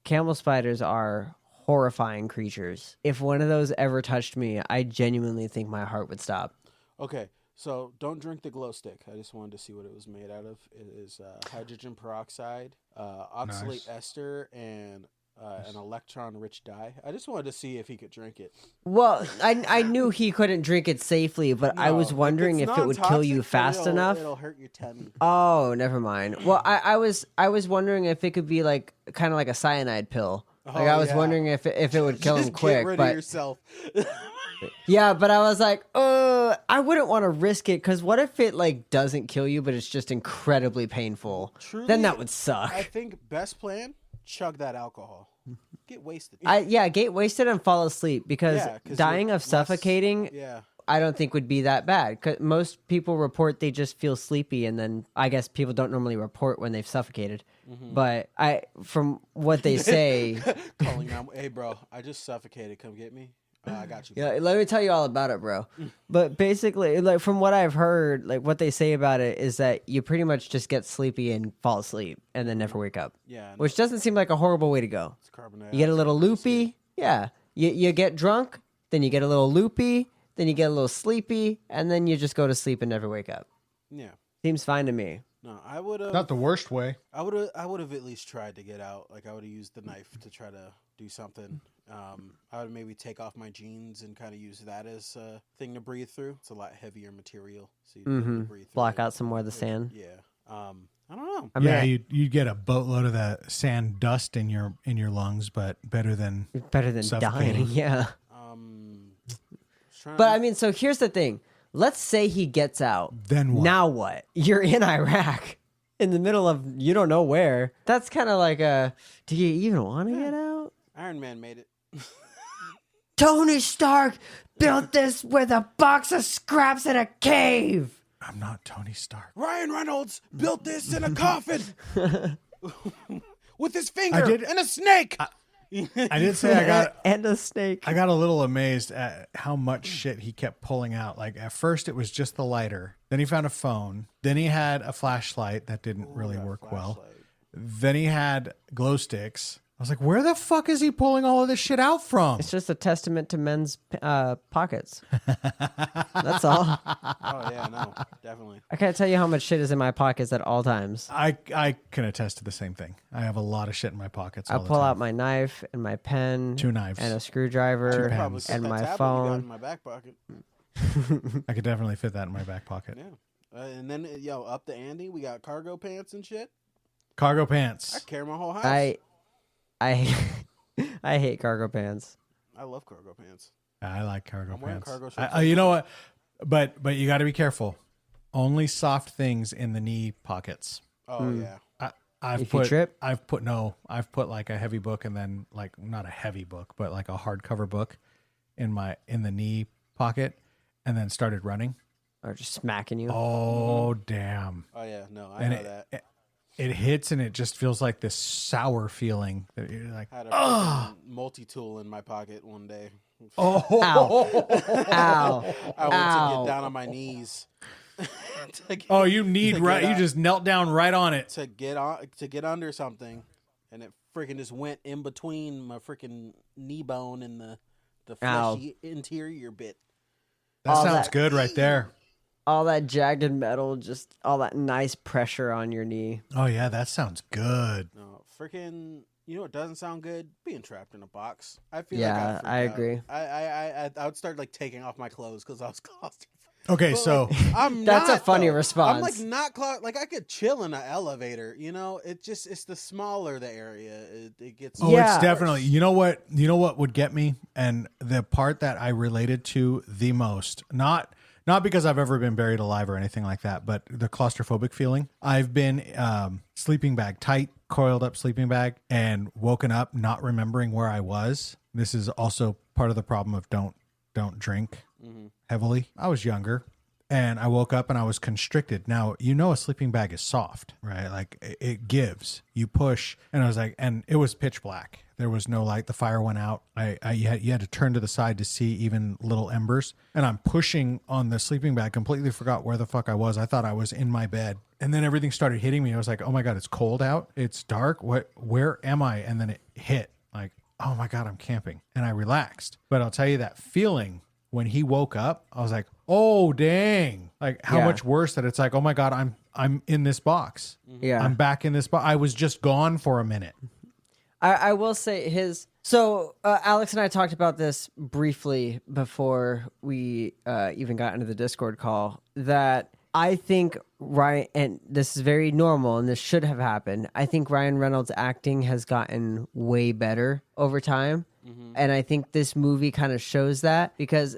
camel spiders are horrifying creatures. If one of those ever touched me, I genuinely think my heart would stop. Okay, so don't drink the glow stick. I just wanted to see what it was made out of. It is hydrogen peroxide, oxalate ester, and an electron-rich dye. I just wanted to see if he could drink it. Well, I knew he couldn't drink it safely, but I was wondering if it would kill you fast enough. It'll hurt your tummy. Oh, never mind. Well, I was wondering if it could be like kind of like a cyanide pill. Like I was wondering if it would kill him quick. Get rid of yourself. Yeah, but I was like, I wouldn't want to risk it because what if it like doesn't kill you, but it's just incredibly painful? Truly, then that would suck. I think best plan: chug that alcohol, get wasted. Get wasted and fall asleep because dying of suffocating. I don't think would be that bad. 'Cause most people report they just feel sleepy, and then I guess people don't normally report when they've suffocated. But from what they say, calling now, hey bro, I just suffocated. Come get me. I got you. Yeah, let me tell you all about it, bro. But basically, like from what I've heard, like what they say about it is that you pretty much just get sleepy and fall asleep and then never wake up. Yeah, which doesn't seem like a horrible way to go. It's carbon You get a little loopy. Yeah, you get drunk, then you get a little loopy, then you get a little sleepy, and then you just go to sleep and never wake up. Yeah, seems fine to me. No, I would have not the worst way. I would have at least tried to get out. Like I would have used the knife to try to do something. I would maybe take off my jeans and kind of use that as a thing to breathe through. It's a lot heavier material, so you can breathe through. Block out some more of the sand. Yeah. I don't know. I mean, you'd get a boatload of that sand dust in your lungs, but better than dying. Yeah. But I mean, so here's the thing. Let's say he gets out. Then what? Now what? You're in Iraq, in the middle of you don't know where. That's kind of like do you even want to get out? Iron Man made it. Tony Stark built this with a box of scraps in a cave. I'm not Tony Stark. Ryan Reynolds built this in a coffin with his finger and a snake. I did say I got and a snake. I got a little amazed at how much shit he kept pulling out. Like at first it was just the lighter. Then he found a phone. Then he had a flashlight that didn't really work well. Then he had glow sticks. I was like, where the fuck is he pulling all of this shit out from? It's just a testament to men's pockets. That's all. Oh, yeah, no, definitely. I can't tell you how much shit is in my pockets at all times. I can attest to the same thing. I have a lot of shit in my pockets all the time. I pull out my knife and my pen. 2 knives. And a screwdriver. And my phone. In my back pocket. I could definitely fit that in my back pocket. Yeah. And then, up the ante, we got cargo pants and shit. Cargo pants. I carry my whole house. I hate cargo pants. I love cargo pants. I like cargo pants. Cargo shorts. You know what? But you got to be careful. Only soft things in the knee pockets. Oh yeah. I've put like a heavy book and then like not a heavy book, but like a hardcover book in the knee pocket, and then started running. Or just smacking you. Oh damn. Oh yeah. No, I know that. It hits and it just feels like this sour feeling that you're like, I had a multi-tool in my pocket one day. oh, ow, ow, I went to get down on my knees. You just knelt down right on it to get under something, and it freaking just went in between my freaking knee bone and the fleshy interior bit. That sounds good right there. All that jagged metal, just all that nice pressure on your knee. Oh, yeah, that sounds good. No, freaking, it doesn't sound good? Being trapped in a box. I feel I agree. I would start, like, taking off my clothes because I was claustrophobic. Okay, but, so... Like, that's a funny response. I'm, like, not like, I could chill in an elevator, it's the smaller the area, it gets... Oh, it's definitely... You know what would get me? And the part that I related to the most, not because I've ever been buried alive or anything like that, but the claustrophobic feeling. I've been sleeping bag tight, coiled up sleeping bag, and woken up not remembering where I was. This is also part of the problem of don't drink heavily. I was younger, And I woke up and I was constricted. Now, you know, a sleeping bag is soft, right? Like it gives, you push. And I was like, and it was pitch black. There was no light. The fire went out. You had to turn to the side to see even little embers. And I'm pushing on the sleeping bag, completely forgot where the fuck I was. I thought I was in my bed. And then everything started hitting me. I was like, oh my God, it's cold out. It's dark. Where am I? And then it hit like, oh my God, I'm camping. And I relaxed. But I'll tell you that feeling when he woke up, I was like, oh dang. Like how much worse that it's like, oh my God, I'm in this box. Yeah. I'm back in this box. I was just gone for a minute. I will say so Alex and I talked about this briefly before we even got into the Discord call, that I think Ryan, and this is very normal and this should have happened, I think Ryan Reynolds' acting has gotten way better over time. Mm-hmm. And I think this movie kind of shows that, because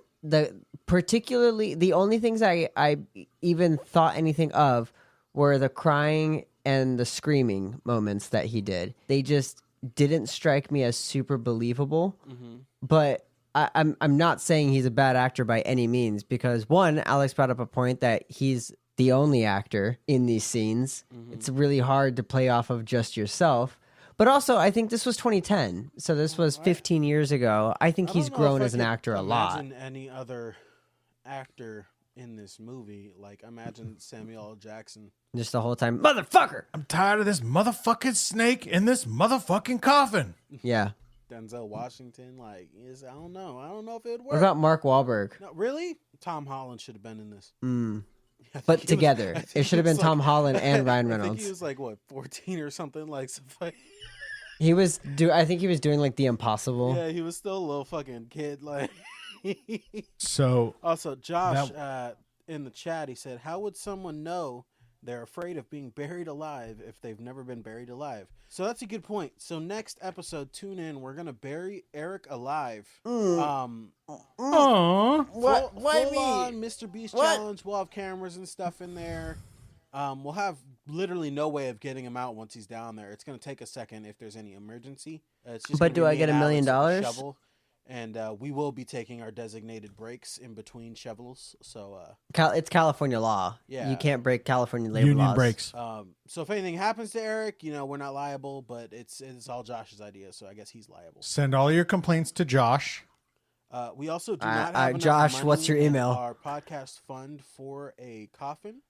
particularly the only things I even thought anything of were the crying and the screaming moments that he did. They just didn't strike me as super believable. Mm-hmm. But I'm not saying he's a bad actor by any means, because one, Alex brought up a point that he's the only actor in these scenes. Mm-hmm. It's really hard to play off of just yourself. But also, I think this was 2010, so this was 15 years ago. I think he's grown as an actor a lot. Imagine any other actor in this movie. Like, imagine Samuel L. Jackson. Just the whole time, motherfucker! I'm tired of this motherfucking snake in this motherfucking coffin. Yeah. Denzel Washington, like, I don't know. I don't know if it would work. What about Mark Wahlberg? No, really? Tom Holland should have been in this. But together. It should have been Tom Holland and Ryan Reynolds. I think he was like, what, 14 or something? Like, I think he was doing like The Impossible. Yeah, he was still a little fucking kid. Like, so also Josh in the chat, he said, "How would someone know they're afraid of being buried alive if they've never been buried alive?" So that's a good point. So next episode, tune in. We're gonna bury Eric alive. Why me? On Mr. Beast challenge. We'll have cameras and stuff in there. We'll have literally no way of getting him out once he's down there. It's going to take a second if there's any emergency. But do I get $1 million? Shovel, and we will be taking our designated breaks in between shovels. So it's California law. Yeah, you can't break California labor union laws. breaks. So if anything happens to Eric, we're not liable, but it's all Josh's idea. So I guess he's liable. Send all your complaints to Josh. We also do not have enough Josh, money what's your email? In our podcast fund for a coffin,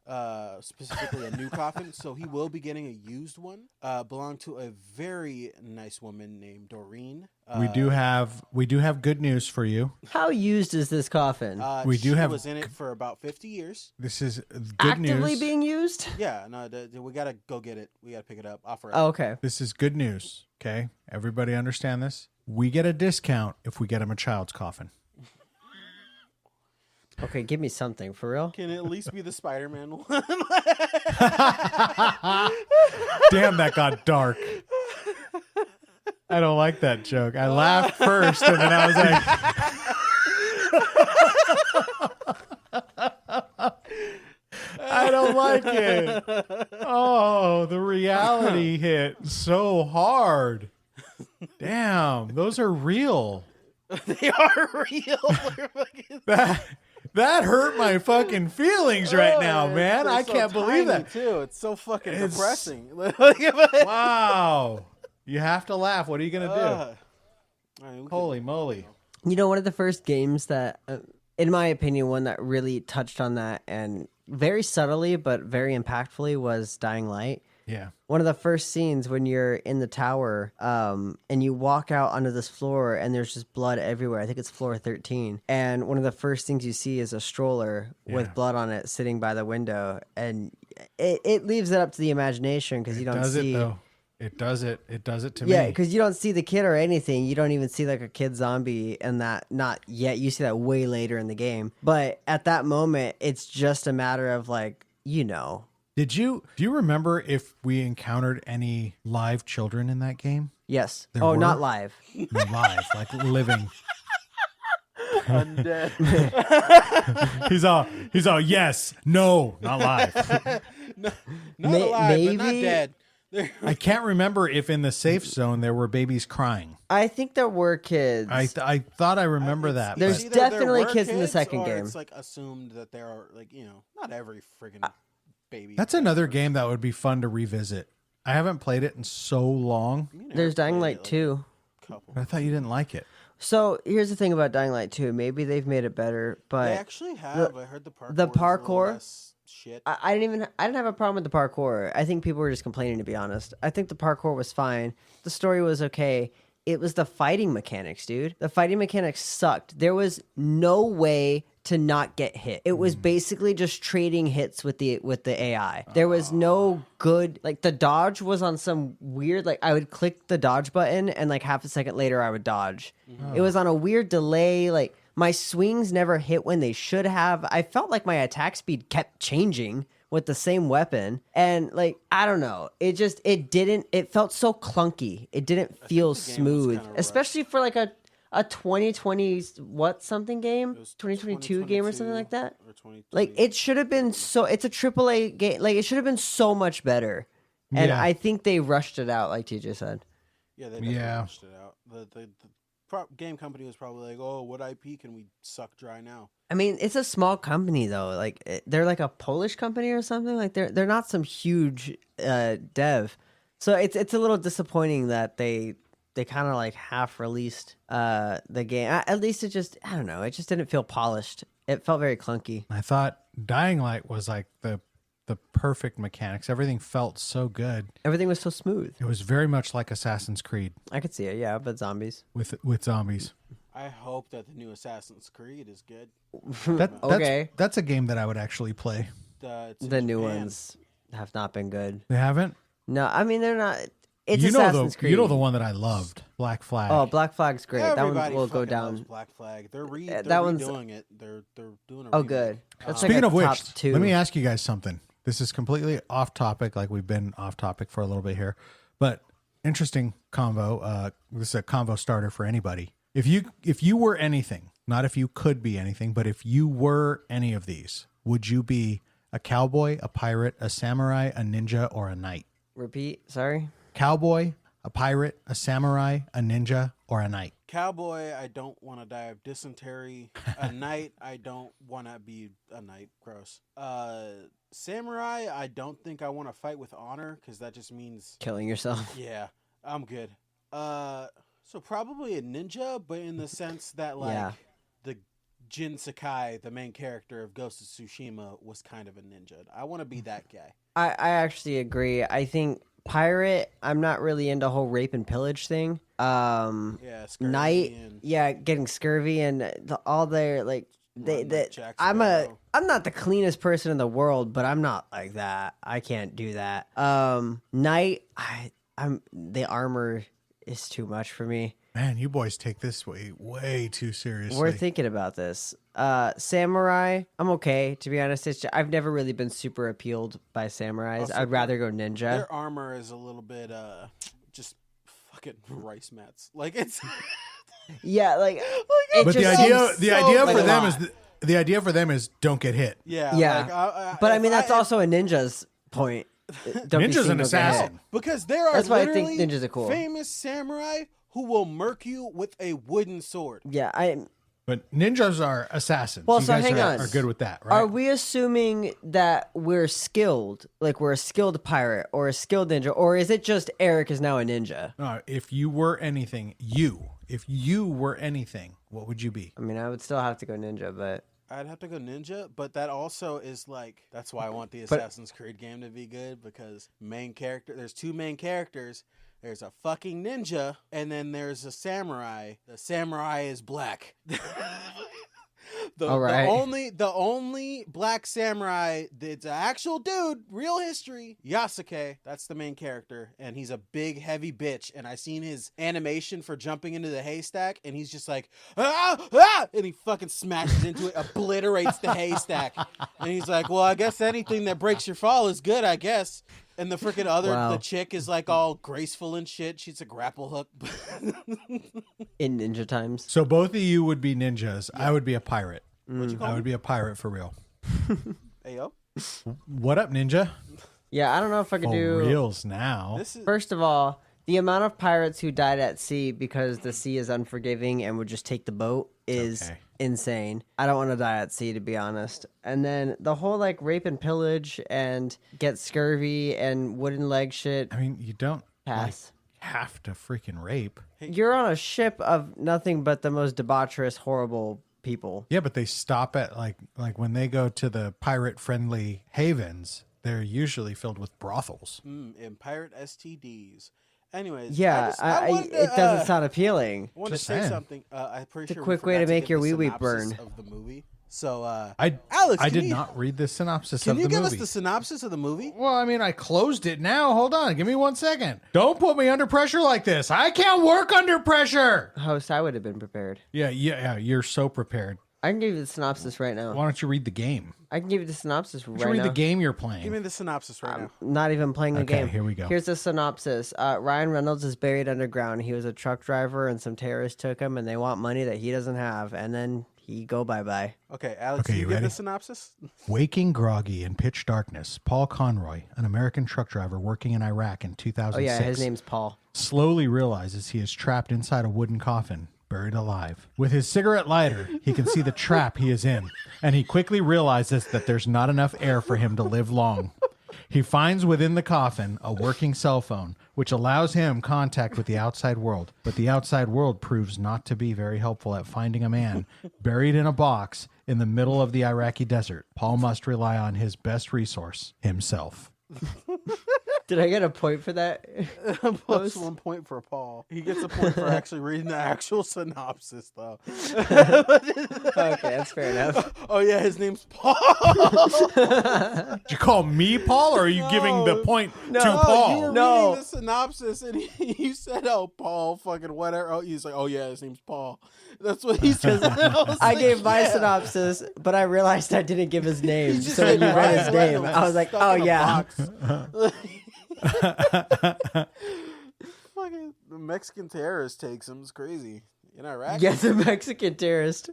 specifically a new coffin. So he will be getting a used one, belonged to a very nice woman named Doreen. We do have good news for you. How used is this coffin? She was in it for about 50 years. This is good actively news. being used? Yeah, no, we gotta go get it. We gotta pick it up. Offer it. Oh, okay. This is good news. Okay, everybody understand this? We get a discount if we get him a child's coffin. Okay, give me something for real. Can it at least be the Spider-Man one? Damn, that got dark. I don't like that joke. I laughed first, and then I was like, I don't like it. Oh, the reality hit so hard. Damn, those are real. They are real. That hurt my fucking feelings right now, man. I can't believe that. Too. It's so fucking depressing. Wow. You have to laugh. What are you going to do? Holy moly. One of the first games that, in my opinion, one that really touched on that and very subtly but very impactfully was Dying Light. Yeah. One of the first scenes when you're in the tower and you walk out onto this floor and there's just blood everywhere. I think it's floor 13. And one of the first things you see is a stroller with blood on it sitting by the window. And it leaves it up to the imagination because you don't see... It does it, though. It does it. It does it to me. Yeah, because you don't see the kid or anything. You don't even see like a kid zombie and that. Not yet. You see that way later in the game. But at that moment, it's just a matter of like, Do you remember if we encountered any live children in that game? Yes. There were? Not live. Live, like living. Undead. He's all yes, no, not live. Not alive, maybe, but not dead. I can't remember if in the safe zone there were babies crying. I think there were kids. I thought I remember that. There's Either definitely there were kids in the second or game. It's like assumed that there are like not every friggin' baby. That's another game that would be fun to revisit. I haven't played it in so long. There's Dying Light 2. I thought you didn't like it. So here's the thing about Dying Light 2. Maybe they've made it better, but They actually have. I heard the parkour. the parkour. Shit. I didn't have a problem with the parkour. I think people were just complaining, to be honest. I think the parkour was fine. The story was okay. It was the fighting mechanics, dude. The fighting mechanics sucked. There was no way to not get hit. It was basically just trading hits with the AI. There was no good, like the dodge was on some weird, like I would click the dodge button and like half a second later I would dodge. It was on a weird delay. Like my swings never hit when they should have. I felt like my attack speed kept changing with the same weapon. And like, I don't know. It felt so clunky. It didn't feel smooth, especially for like a 2020 something game, 2022 game or something like that. Like it should have been it's a AAA game. Like it should have been so much better. And I think they rushed it out, like TJ said. Yeah, they definitely rushed it out. The game company was probably like, "Oh, what IP can we suck dry now?" I mean, it's a small company though. Like they're like a Polish company or something. Like they're not some huge dev. So it's a little disappointing that they kind of like half released the game. At least it just, I don't know, it just didn't feel polished. It felt very clunky. I thought Dying Light was like the perfect mechanics. Everything felt so good. Everything was so smooth. It was very much like Assassin's Creed I could see it, yeah, but zombies. with zombies. I hope that the new Assassin's Creed is good. That's a game that I would actually play. The new ones have not been good. They haven't? No, I mean they're not. It's you know Assassin's Creed. You know the one that I loved, Black Flag. Oh, Black Flag's great. Everybody that one will go fucking down. loves Black Flag. They're that one's redoing it. They're doing a Oh, remake. good. That's Speaking like a of which, top two. let me ask you guys something. This is completely off topic, like we've been off topic for a little bit here, but interesting convo. This is a convo starter for anybody. If you were anything, not if you could be anything, but if you were any of these, would you be a cowboy, a pirate, a samurai, a ninja, or a knight? Repeat. Sorry. Cowboy, a pirate, a samurai, a ninja, or a knight? Cowboy, I don't want to die of dysentery. A knight, I don't want to be a knight. Gross. Samurai, I don't think I want to fight with honor because that just means Killing yourself. Yeah, I'm good. So probably a ninja, but in the sense that like the Jin Sakai, the main character of Ghost of Tsushima, was kind of a ninja. I want to be that guy. I actually agree. I think pirate, I'm not really into whole rape and pillage thing. Scurvy Knight, and getting scurvy and all their like Jack I'm Sparrow. not the cleanest person in the world, but I'm not like that. I can't do that. Knight, the armor is too much for me. Man, you boys take this way too seriously. We're thinking about this. Samurai, I'm okay, to be honest. I've never really been super appealed by samurais. Also, I'd rather go ninja. Their armor is a little bit just fucking rice mats. Like it's Yeah, like but the idea for them is don't get hit. yeah. Yeah. But I mean that's also a ninja's point. Don't be Ninja's seen, an don't get assassin. hit. because there are That's why I think literally ninjas are cool. famous samurai who will murk you with a wooden sword. Yeah, But ninjas are assassins. Well, you so guys hang on. are good with that, right? Are we assuming that we're skilled, like we're a skilled pirate or a skilled ninja, or is it just Eric is now a ninja? If you were anything, if you were anything, what would you be? I mean, I would still have to go ninja, but I'd have to go ninja, but that also is like that's why I want the Assassin's Creed game to be good because there's two main characters. There's a fucking ninja, and then there's a samurai. The samurai is black. All right. The only black samurai that's an actual dude, real history, Yasuke. That's the main character, and he's a big, heavy bitch. And I seen his animation for jumping into the haystack, and he's just like, and he fucking smashes into it, obliterates the haystack. And he's like, well, I guess anything that breaks your fall is good, I guess. And the freaking the chick is like all graceful and shit. She's a grapple hook. in ninja times. So both of you would be ninjas. Yeah. I would be a pirate. What'd you call I me? would be a pirate for real. Hey, yo. What up, ninja? Yeah, I don't know if I could For do. reals now. This is First of all, the amount of pirates who died at sea because the sea is unforgiving and would just take the boat is Okay. insane. I don't want to die at sea, to be honest. And then the whole like rape and pillage and get scurvy and wooden leg shit. I mean, you don't Pass. have to freaking rape. You're on a ship of nothing but the most debaucherous, horrible people. Yeah, but they stop at like when they go to the pirate friendly havens, they're usually filled with brothels. and pirate STDs. Anyways, Yeah, I wanted to, it doesn't sound appealing. I wanted to Just say saying. something. I'm pretty It's a sure quick we way to forgot make get your the wee-wee synopsis burn. of the movie. So, I Alex, can did you, not read the synopsis Can of you the give movie. us the synopsis of the movie? Well, I mean, I closed it now. Hold on. Give me 1 second. Don't put me under pressure like this. I can't work under pressure. Host, I would have been prepared. Yeah. You're so prepared. I can give you the synopsis right now. Why don't you read the game? I can give you the synopsis Why right don't you read now. the game you're Give playing? me the synopsis right now. Not even playing the Okay, game. here we go. Here's the synopsis. Ryan Reynolds is buried underground. He was a truck driver, and some terrorists took him, and they want money that he doesn't have, and then he go bye-bye. Okay, Alex, Okay, you you give ready? the synopsis? Waking groggy in pitch darkness, Paul Conroy, an American truck driver working in Iraq in 2006, Oh, yeah, his name's Paul. slowly realizes he is trapped inside a wooden coffin, buried alive. With his cigarette lighter, he can see the trap he is in, and he quickly realizes that there's not enough air for him to live long. He finds within the coffin a working cell phone, which allows him contact with the outside world. But the outside world proves not to be very helpful at finding a man buried in a box in the middle of the Iraqi desert. Paul must rely on his best resource, himself. Did I get a point for that? Plus 1 point for Paul. He gets a point for actually reading the actual synopsis, though. Okay, that's fair enough. Oh, yeah, his name's Paul. Did you call me Paul, or are you giving the point to You Paul? were No. reading the synopsis, and you said, oh, Paul, fucking whatever. Oh, he's like, oh, yeah, his name's Paul. That's what he says. I gave my synopsis, but I realized I didn't give his name. just So when said you read his Ryan name, Reynolds I was like, stuck oh, in a yeah. box. Fucking the Mexican terrorist takes him. It's crazy. In Iraq? Yeah, the Mexican terrorist.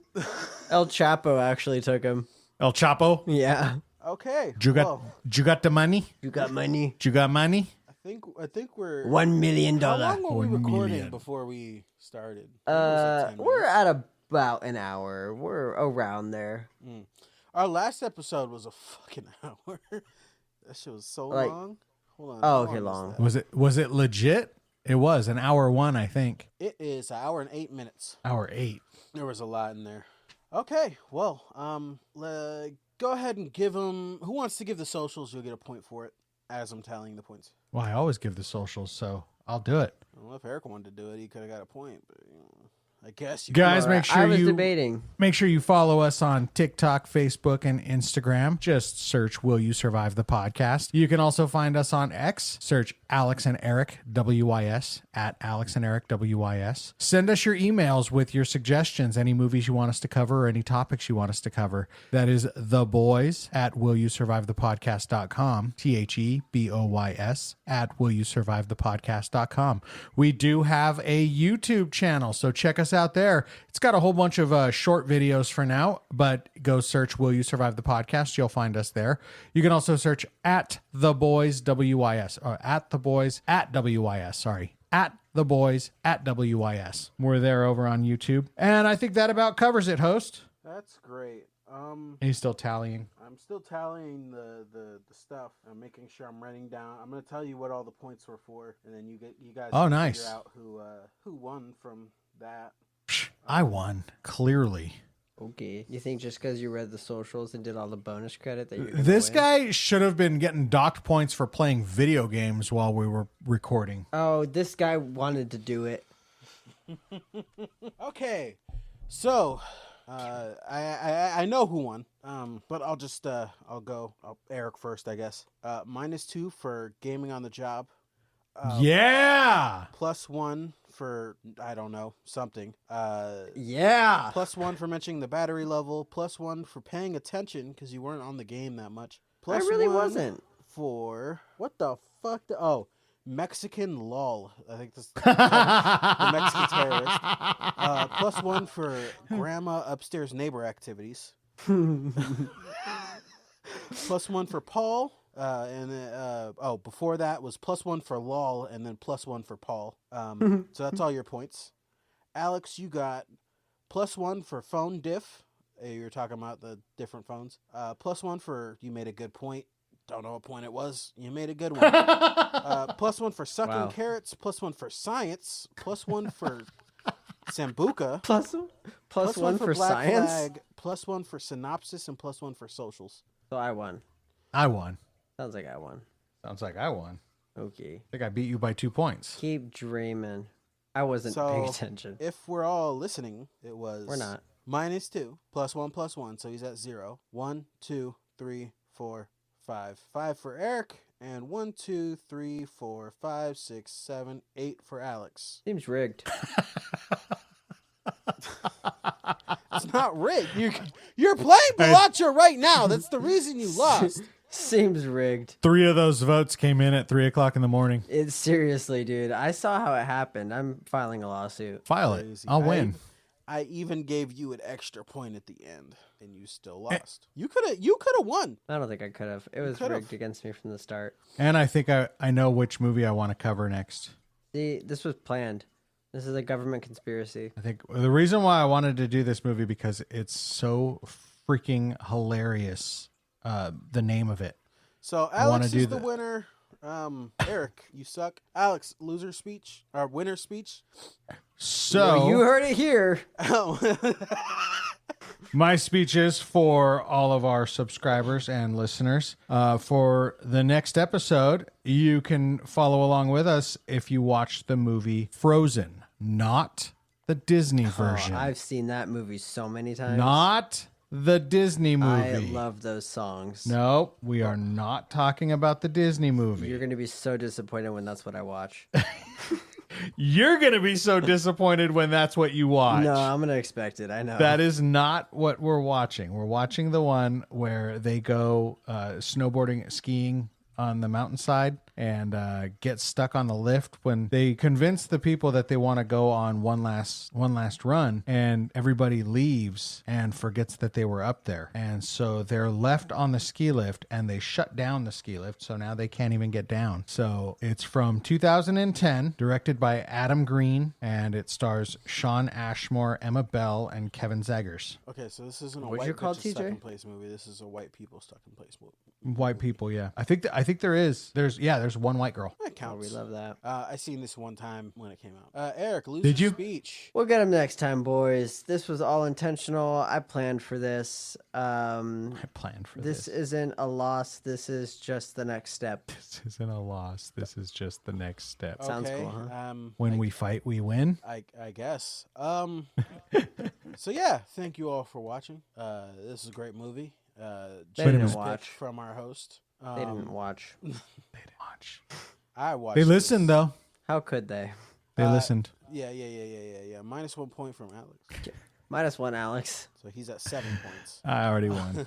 El Chapo actually took him. El Chapo, Yeah. Okay. you got, well, you got the money? You got money? You got money? I think we're... $1 million. How long were we 1 recording million. before we started? I think it was like 10 We're minutes. at about an hour. We're around there. Our last episode was a fucking hour. That shit was so Like- long. Hold on. Oh, how okay, is long. that? Was it legit? It was an hour 1, I think. It is an hour and 8 minutes. Hour 8. There was a lot in there. Okay, well, go ahead and give them. Who wants to give the socials? You'll get a point for it as I'm tallying the points. Well, I always give the socials, so I'll do it. Well, if Eric wanted to do it, he could have got a point. But I guess you Guys, All make right, sure I was you debating. make sure you follow us on TikTok, Facebook, and Instagram. Just search "Will You Survive the Podcast." You can also find us on X. Search Alex and Eric WYS at Alex and Eric WYS. Send us your emails with your suggestions, any movies you want us to cover, or any topics you want us to cover. That is theboys at willyousurvivethepodcast.com. THEBOYS at willyousurvivethepodcast.com. We do have a YouTube channel, so check us out there. It's got a whole bunch of short videos for now, but go search Will You Survive the Podcast. You'll find us there. You can also search at the boys WYS, or at the boys at WYS, sorry. At the boys at WYS. We're there over on YouTube. And I think that about covers it, host. That's great. Are you still tallying? I'm still tallying the stuff. I'm making sure I'm writing down. I'm gonna tell you what all the points were for, and then you guys. Oh, can nice. Figure out who won from that. I won, clearly. Okay. You think just because you read the socials and did all the bonus credit that you're gonna This win? guy should have been getting docked points for playing video games while we were recording. Oh, this guy wanted to do it. Okay, so I know who won. But I'll just I'll go Eric first, I guess. -2 for gaming on the job. Yeah. +1 for I don't know something. Yeah. +1 for mentioning the battery level. +1 for paying attention because you weren't on the game that much. I really +1 wasn't. For what the fuck? Mexican lol. I think this the Mexican terrorist. +1 for grandma upstairs neighbor activities. +1 for Paul. Before that was +1 for lol, and then +1 for Paul. So that's all your points. Alex, you got +1 for phone diff. You're talking about the different phones. +1 for you made a good point. Don't know what point it was. You made a good one. +1 for sucking carrots. +1 for science. +1 for Sambuca. Plus one for Black science. Flag, +1 for synopsis, and +1 for socials. So I won. I won. Sounds like I won. Sounds like I won. Okay. I think I beat you by 2 points. Keep dreaming. I wasn't paying attention. If we're all listening, it was We're not. -2 +1 +1, so he's at 0. 1, 2, 3, 4, 5. 5 for Eric, and 1, 2, 3, 4, 5, 6, 7, 8 for Alex. Seems rigged. It's not rigged. You're playing Balacho right now. That's the reason you lost. Seems rigged. 3 of those votes came in at 3:00 in the morning. It's seriously, dude. I saw how it happened. I'm filing a lawsuit. File it. Crazy. I'll win. I even gave you an extra point at the end, and you still lost. You could have won. I don't think I could have. It was rigged against me from the start. And I think I know which movie I want to cover next. See, this was planned. This is a government conspiracy. I think the reason why I wanted to do this movie because it's so freaking hilarious. The name of it. So Alex is the winner. Eric, you suck. Alex, loser speech or winner speech. So Well, you heard it here. my speech is for all of our subscribers and listeners. For the next episode, you can follow along with us if you watch the movie Frozen, not the Disney version. I've seen that movie so many times. Not the Disney movie. I love those songs. Nope, we are not talking about the Disney movie. You're going to be so disappointed when that's what I watch. You're going to be so disappointed when that's what you watch. No, I'm going to expect it. I know. That is not what we're watching. We're watching the one where they go snowboarding, skiing on the mountainside and get stuck on the lift when they convince the people that they want to go on one last run, and everybody leaves and forgets that they were up there, and so they're left on the ski lift and they shut down the ski lift, so now they can't even get down. So it's from 2010, directed by Adam Green, and it stars Sean Ashmore, Emma Bell, and Kevin Zegers. Okay, so this isn't a What'd white you call bitches stuck TJ? in place movie. This is a white people stuck in place movie. White people, yeah. I think there is. There's one white girl. That Oh, counts. we love that. I seen this one time when it came out. Eric, loser Did you? speech. We'll get him next time, boys. This was all intentional. I planned for this. I planned for This this. isn't a loss. This is just the next step. This isn't a loss. This is just the next step. Sounds Okay, cool, huh? When we fight, we win. I guess. So yeah, thank you all for watching. This is a great movie. They didn't generous watch. pitch from our host. They didn't watch. They didn't watch. I watched. They this. listened though. How could they? They listened. Yeah. -1 point from Alex. -1, Alex. So he's at 7 points. I already won.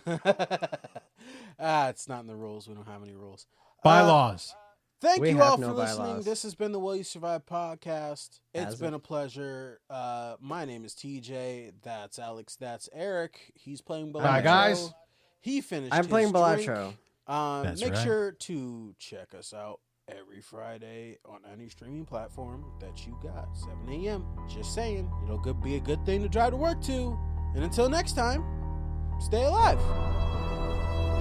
It's not in the rules. We don't have any rules. Bylaws. Thank We you have all no for listening. bylaws. This has been the Will You Survive podcast. It's Has been it? a pleasure. My name is TJ. That's Alex. That's Eric. He's playing Balacho. Hi, guys. He finished. I'm playing his drink. Balacho. That's Make right. sure to check us out every Friday on any streaming platform that you got. 7 a.m. Just saying. It'll be a good thing to drive to work to. And until next time, stay alive.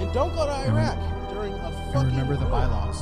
And don't go to Iraq during a fucking And remember the war. bylaws.